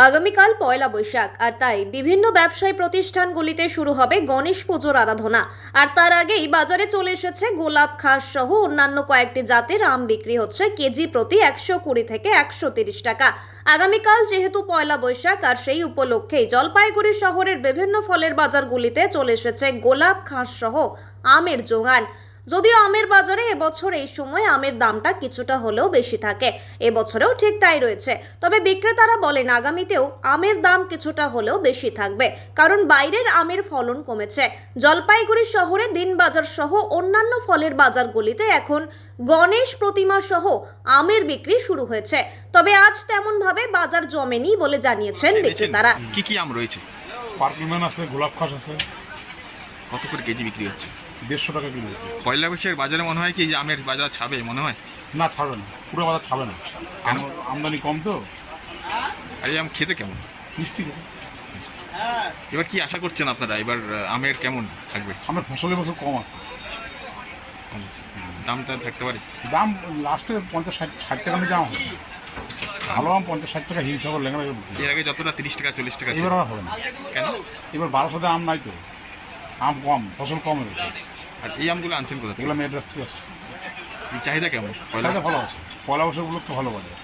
আগামীকাল পয়লা বৈশাখ, আর তাই বিভিন্ন ব্যবসায়ী প্রতিষ্ঠানগুলিতে শুরু হবে গণেশ পুজোর আরাধনা। আর তার আগেই বাজারে চলে এসেছে গোলাপ খাস সহ অন্যান্য কয়েকটি জাতের আম। বিক্রি হচ্ছে কেজি প্রতি 120 থেকে 130 টাকা। আগামীকাল যেহেতু পয়লা বৈশাখ, আর সেই উপলক্ষেই জলপাইগুড়ি শহরের বিভিন্ন ফলের বাজারগুলিতে চলে এসেছে গোলাপ খাস সহ আমের জোগান। যদিও আমের বাজারে এবছর এই সময় আমের দামটা কিছুটা হলেও বেশি থাকে, এবছরেও ঠিক তাই রয়েছে। তবে বিক্রেতারা বলেন আগামীতেও আমের দাম কিছুটা হলেও বেশি থাকবে, কারণ বাইরের আমের ফলন কমেছে। জলপাইগুড়ি শহরে দিনবাজার সহ অন্যান্য ফলের বাজারগুলিতে এখন গণেশ প্রতিমা সহ আমের বিক্রি শুরু হয়েছে। তবে আজ তেমন ভাবে বাজার জমেনি বলে জানিয়েছেন বিক্রেতারা। কি কি আম রয়েছে? পার্কম্যান আছে, গোলাপ খাস আছে। কত করে কেজি বিক্রি হচ্ছে? 150 টাকা কিলো। পয়লা বৈশাখের বাজারে মনে হয় কি যে আমের বাজার ছাবে মনে হয়? না, ছাড়বে না, পুরো বাজার ছাড়বে না। আমদানি কম তো। আর এই আম খেতে কেমন? মিষ্টি খেতে। এবার কি আশা করছেন আপনারা, এবার আমের কেমন থাকবে? আমার ফসলের বছর কম আছে। দামটা থাকতে পারে? দাম লাস্টে 50-60 টাকা নিয়ে যাওয়া হবে। ভালো আম 50-60 টাকা হিমসাগর লেখা। এর আগে যতটা 30 টাকা 40 টাকা ছিল। এবার আর হবে না। কেন? এবার 1200 আম নাই তো, আম কম, ফসল কম হয়েছে। আর এই আমগুলো আনছেন কোথা থেকে? এগুলো মেয়ের রাস্তায় আসছে। চাহিদা কেমন? ভালো আছে, পয়লা বছর উপলক্ষে ভালো বাজার।